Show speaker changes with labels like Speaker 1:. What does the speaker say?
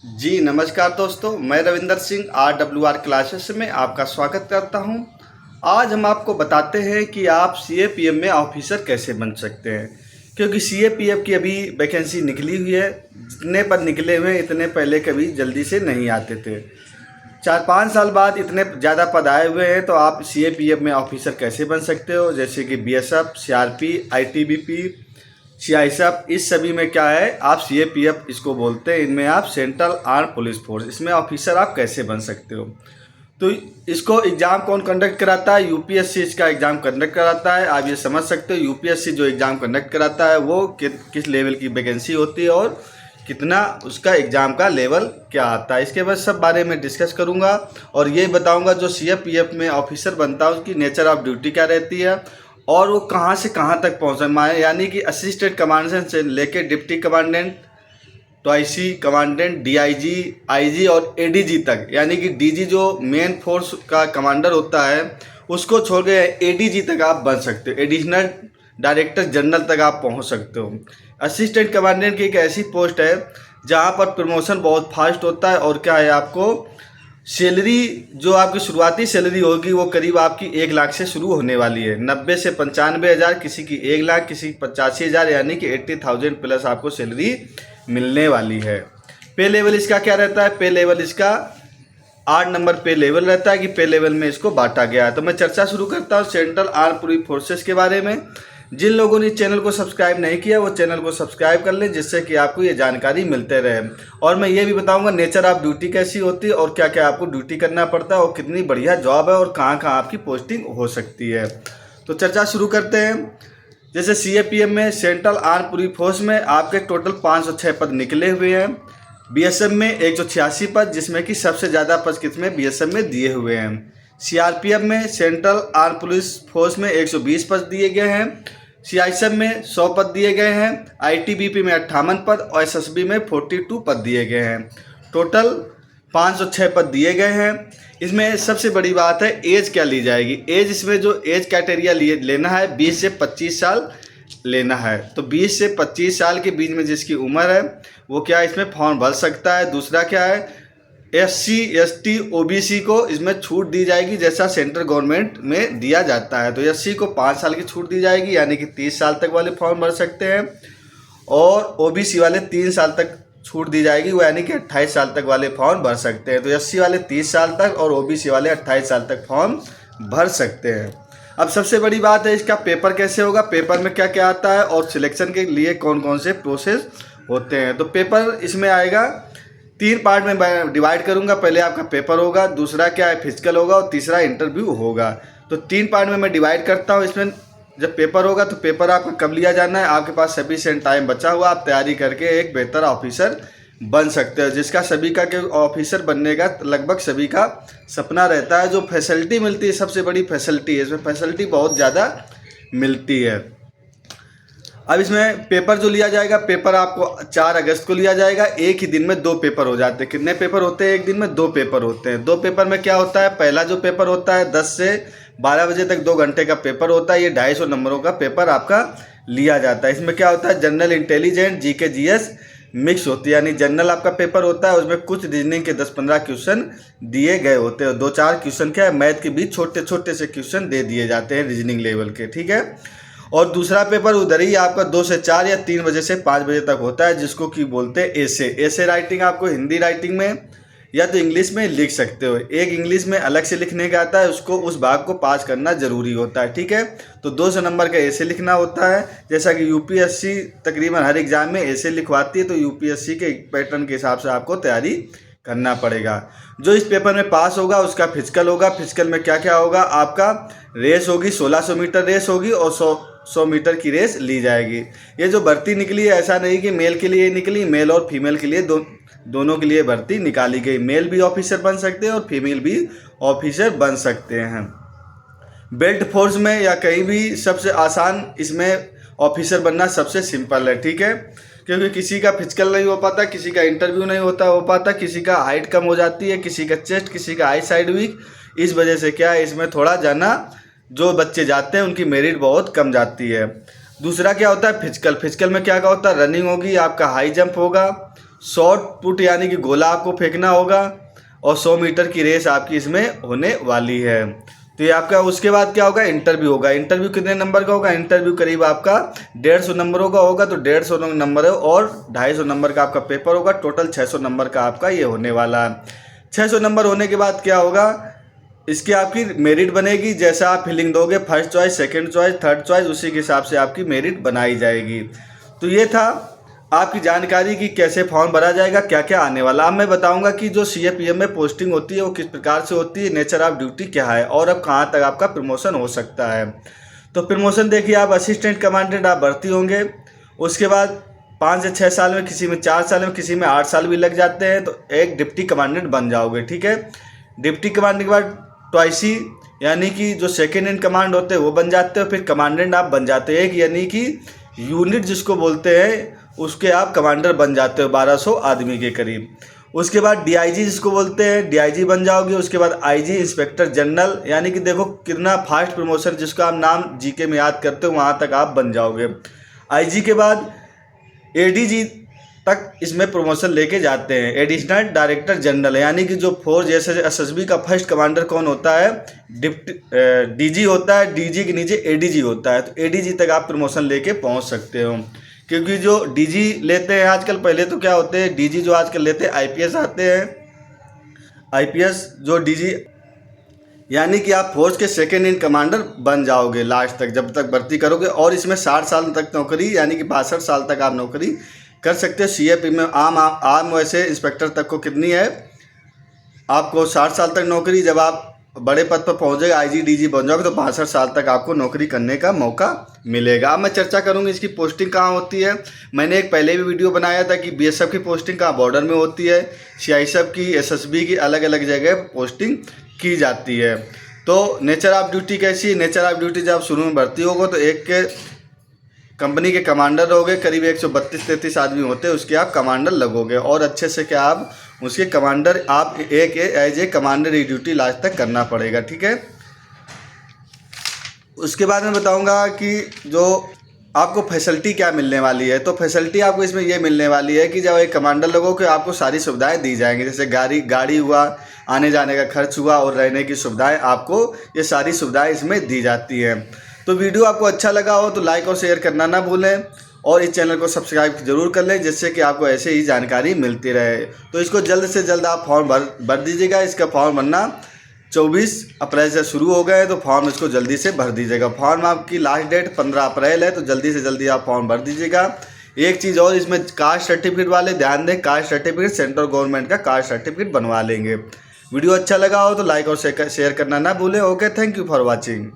Speaker 1: जी नमस्कार दोस्तों, मैं रविंदर सिंह RWR क्लासेस में आपका स्वागत करता हूं। आज हम आपको बताते हैं कि आप CAPF में ऑफिसर कैसे बन सकते हैं, क्योंकि CAPF की अभी वैकेंसी निकली हुई है। जितने पर निकले हुए हैं इतने पहले कभी जल्दी से नहीं आते थे। 4-5 साल बाद इतने ज़्यादा पद आए हुए हैं, तो आप CAPF में ऑफिसर कैसे बन सकते हो, जैसे कि BSF, CRP, ITBP, CISF। इस सभी में क्या है, आप CAPF इसको बोलते हैं। इनमें आप सेंट्रल आर्म पुलिस फोर्स, इसमें ऑफिसर आप कैसे बन सकते हो। तो इसको एग्ज़ाम कौन कंडक्ट कराता है? UPSC इसका एग्ज़ाम कंडक्ट कराता है। आप ये समझ सकते हो UPSC जो एग्ज़ाम कंडक्ट कराता है वो किस लेवल की वैकेंसी होती है और कितना उसका एग्ज़ाम का लेवल क्या आता है। इसके बाद सब बारे में डिस्कस करूंगा और ये बताऊंगा जो CAPF में ऑफिसर बनता है उसकी नेचर ऑफ ड्यूटी क्या रहती है और वो कहाँ से कहाँ तक पहुँचा, यानी कि असिस्टेंट कमांडेंट से लेके deputy commandant, TOIC commandant, DIG, IG और ADG तक, यानी कि DG जो मेन फोर्स का कमांडर होता है उसको छोड़ के ADG तक आप बन सकते हो। एडिशनल डायरेक्टर जनरल तक आप पहुंच सकते हो। असिस्टेंट कमांडेंट की एक ऐसी पोस्ट है जहां पर प्रमोशन बहुत फास्ट होता है और क्या है, आपको सैलरी जो आपकी शुरुआती सैलरी होगी वो करीब आपकी 1 लाख से शुरू होने वाली है। 90 से 95 हज़ार, किसी की 1 लाख, किसी की 85 हज़ार, यानी कि 80,000 प्लस आपको सैलरी मिलने वाली है। पे लेवल इसका क्या रहता है? पे लेवल इसका 8 नंबर पे लेवल रहता है कि पे लेवल में इसको बांटा गया है। तो मैं चर्चा शुरू करता हूँ सेंट्रल आर्म पुलिस फोर्सेस के बारे में। जिन लोगों ने चैनल को सब्सक्राइब नहीं किया वो चैनल को सब्सक्राइब कर लें, जिससे कि आपको ये जानकारी मिलते रहे। और मैं ये भी बताऊंगा नेचर ऑफ ड्यूटी कैसी होती है और क्या क्या आपको ड्यूटी करना पड़ता है और कितनी बढ़िया जॉब है और कहाँ कहाँ आपकी पोस्टिंग हो सकती है। तो चर्चा शुरू करते हैं। जैसे CAPF में सेंट्रल आर्म पुलिस फोर्स में आपके टोटल 506 पद निकले हुए हैं। BSF में 186 पद, जिसमें कि सबसे ज़्यादा पद किसमें BSF में दिए हुए हैं। CRPF में सेंट्रल आर्म पुलिस फोर्स में 120 पद दिए गए हैं। CISF में 100 पद दिए गए हैं। ITBP में 58 पद और SSB में 42 पद दिए गए हैं। टोटल 506 पद दिए गए हैं। इसमें सबसे बड़ी बात है एज क्या ली जाएगी। एज, इसमें जो एज क्राइटेरिया लेना है 20 से 25 साल लेना है। तो 20 से 25 साल के बीच में जिसकी उम्र है वो क्या इसमें फॉर्म भर सकता है। दूसरा क्या है, SC ST OBC को इसमें छूट दी जाएगी जैसा सेंट्रल गवर्नमेंट में दिया जाता है। तो SC को 5 साल की छूट दी जाएगी, यानी कि 30 साल तक वाले फॉर्म भर सकते हैं और OBC वाले 3 साल तक छूट दी जाएगी, वो यानी कि 28 साल तक वाले फॉर्म भर सकते हैं। तो SC वाले 30 साल तक और OBC वाले 28 साल तक फॉर्म भर सकते हैं। अब सबसे बड़ी बात है इसका पेपर कैसे होगा, पेपर में क्या क्या आता है और सिलेक्शन के लिए कौन कौन से प्रोसेस होते हैं। तो पेपर इसमें आएगा 3 पार्ट में डिवाइड करूंगा। पहले आपका पेपर होगा, दूसरा क्या है फिजिकल होगा और तीसरा इंटरव्यू होगा। तो 3 पार्ट में मैं डिवाइड करता हूँ। इसमें जब पेपर होगा तो पेपर आपका कब लिया जाना है, आपके पास सफिशिएंट टाइम बचा हुआ, आप तैयारी करके एक बेहतर ऑफिसर बन सकते हो, जिसका सभी का के ऑफिसर बनने का लगभग सभी का सपना रहता है। जो फैसिलिटी मिलती है, सबसे बड़ी फैसिलिटी है, इसमें फैसिलिटी बहुत ज़्यादा मिलती है। अब इसमें पेपर जो लिया जाएगा, पेपर आपको 4 अगस्त को लिया जाएगा। एक ही दिन में 2 पेपर हो जाते हैं। कितने पेपर होते हैं? एक दिन में 2 पेपर होते हैं। 2 पेपर में क्या होता है, पहला जो पेपर होता है 10 से 12 बजे तक 2 घंटे का पेपर होता है। ये 250 नंबरों का पेपर आपका लिया जाता है। इसमें क्या होता है, general intelligence GK GS mix होती है, यानी जनरल आपका पेपर होता है। उसमें कुछ रीजनिंग के 10-15 क्वेश्चन दिए गए होते हैं। 2-4 क्वेश्चन क्या है, मैथ के भी छोटे छोटे से क्वेश्चन दे दिए जाते हैं रीजनिंग लेवल के, ठीक है। और दूसरा पेपर उधर ही आपका 2 से 4 या 3 बजे से 5 बजे तक होता है, जिसको कि बोलते हैं एसे राइटिंग। आपको हिंदी राइटिंग में या तो इंग्लिश में लिख सकते हो। एक इंग्लिश में अलग से लिखने का आता है, उसको उस भाग को पास करना जरूरी होता है, ठीक है। तो 200 नंबर का ऐसे लिखना होता है। जैसा कि UPSC तकरीबन हर एग्जाम में ऐसे लिखवाती है, तो UPSC के पैटर्न के हिसाब से आपको तैयारी करना पड़ेगा। जो इस पेपर में पास होगा उसका फिजिकल होगा। फिजिकल में क्या क्या होगा, आपका रेस होगी, 1600 मीटर रेस होगी और 100 मीटर की रेस ली जाएगी। ये जो भर्ती निकली है, ऐसा नहीं कि मेल के लिए निकली, मेल और फीमेल के लिए दोनों के लिए भर्ती निकाली गई। मेल भी ऑफिसर बन सकते हैं और फीमेल भी ऑफिसर बन सकते हैं। बेल्ट फोर्स में या कहीं भी सबसे आसान इसमें ऑफिसर बनना सबसे सिंपल है, ठीक है। क्योंकि किसी का फिजिकल नहीं हो पाता, किसी का इंटरव्यू नहीं हो पाता, किसी का हाइट कम हो जाती है, किसी का चेस्ट, किसी का आई साइड वीक। इस वजह से क्या है, इसमें थोड़ा जाना जो बच्चे जाते हैं उनकी मेरिट बहुत कम जाती है। दूसरा क्या होता है फिजिकल। फिजिकल में क्या होता है, रनिंग होगी, आपका हाई जंप होगा, शॉट पुट यानी कि गोला आपको फेंकना होगा और 100 मीटर की रेस आपकी इसमें होने वाली है। तो ये आपका उसके बाद क्या होगा, इंटरव्यू होगा। इंटरव्यू कितने नंबर का होगा, इंटरव्यू करीब आपका 150 नंबरों का होगा। तो 150 नंबर है और 250 नंबर का आपका पेपर होगा। टोटल 600 नंबर का आपका ये होने वाला है। 600 नंबर होने के बाद क्या होगा, इसकी आपकी मेरिट बनेगी। जैसा आप फिलिंग दोगे, first choice, second choice, third choice, उसी के हिसाब से आपकी मेरिट बनाई जाएगी। तो ये था आपकी जानकारी कि कैसे फॉर्म भरा जाएगा, क्या क्या आने वाला। अब मैं बताऊंगा कि जो CAPM में पोस्टिंग होती है वो किस प्रकार से होती है, नेचर ऑफ ड्यूटी क्या है और अब कहाँ तक आपका प्रमोशन हो सकता है। तो प्रमोशन देखिए, आप असिस्टेंट कमांडेंट आप भर्ती होंगे, उसके बाद 5 से 6 साल में, किसी में 4 साल में, किसी में 8 साल भी लग जाते हैं, तो एक डिप्टी कमांडेंट बन जाओगे। ठीक है, डिप्टी कमांडेंट के बाद ट्वाइसी यानी कि जो सेकेंड इन कमांड होते हैं वो बन जाते हो, फिर कमांडेंट आप बन जाते हैं एक, यानी कि यूनिट जिसको बोलते हैं उसके आप कमांडर बन जाते हो 1200 आदमी के करीब। उसके बाद DIG जिसको बोलते हैं DIG बन जाओगे। उसके बाद IG इंस्पेक्टर जनरल, यानी कि देखो कितना फास्ट प्रमोशन, जिसका आप नाम GK में याद करते हो वहाँ तक आप बन जाओगे। IG के बाद ADG तक इसमें प्रमोशन लेके जाते हैं, एडिशनल डायरेक्टर जनरल, यानी कि जो फोर्स जैसे SSB का फर्स्ट कमांडर कौन होता है, DG होता है, DG के नीचे ADG होता है। तो ADG तक आप प्रमोशन लेके पहुंच सकते हो। क्योंकि जो DG लेते हैं आजकल, पहले तो क्या होते हैं DG जो आजकल लेते हैं IPS आते हैं। IPS जो DG यानी कि आप फोर्स के सेकेंड इन कमांडर बन जाओगे लास्ट तक, जब तक भर्ती करोगे। और इसमें 60 साल तक नौकरी, यानी कि 62 साल तक आप नौकरी कर सकते हो। CAPM में आम वैसे इंस्पेक्टर तक को कितनी है, आपको 60 साल तक नौकरी। जब आप बड़े पद पर पहुंचेगा, IG DG बन जाओगे, तो 62 साल तक आपको नौकरी करने का मौका मिलेगा। अब मैं चर्चा करूंगी इसकी पोस्टिंग कहाँ होती है। मैंने एक पहले भी वीडियो बनाया था कि BSF की पोस्टिंग कहाँ बॉर्डर में होती है, CISF की, SSB की, अलग अलग जगह पोस्टिंग की जाती है। तो नेचर ऑफ ड्यूटी कैसी है, नेचर ऑफ ड्यूटी जब शुरू में भर्ती होगा तो एक के कंपनी के कमांडर होगे, करीब 132-33 आदमी होते हैं, उसके आप कमांडर लगोगे। और अच्छे से क्या आप उसके कमांडर, आप एक एज ए कमांडर ये ड्यूटी लास्ट तक करना पड़ेगा। ठीक है, उसके बाद मैं बताऊंगा कि जो आपको फैसिलिटी क्या मिलने वाली है। तो फैसिलिटी आपको इसमें ये मिलने वाली है कि जब एक कमांडर लोगों को आपको सारी सुविधाएं दी जाएंगी, जैसे गाड़ी हुआ, आने जाने का खर्च हुआ और रहने की सुविधाएं, आपको ये सारी सुविधाएं इसमें दी जाती हैं। तो वीडियो आपको अच्छा लगा हो तो लाइक और शेयर करना ना भूलें और इस चैनल को सब्सक्राइब जरूर कर लें, जिससे कि आपको ऐसे ही जानकारी मिलती रहे। तो इसको जल्द से जल्द आप फॉर्म भर दीजिएगा। इसका फॉर्म भरना 24 अप्रैल से शुरू हो गए, तो फॉर्म इसको जल्दी से भर दीजिएगा। फॉर्म आपकी लास्ट डेट 15 अप्रैल है, तो जल्दी से जल्दी आप फॉर्म भर दीजिएगा। एक चीज़ और, इसमें कास्ट सर्टिफिकेट वाले ध्यान दें, कास्ट सर्टिफिकेट सेंट्रल गवर्नमेंट का कास्ट सर्टिफिकेट बनवा लेंगे। वीडियो अच्छा लगा हो तो लाइक और शेयर करना ना भूलें। Okay, thank you for watching.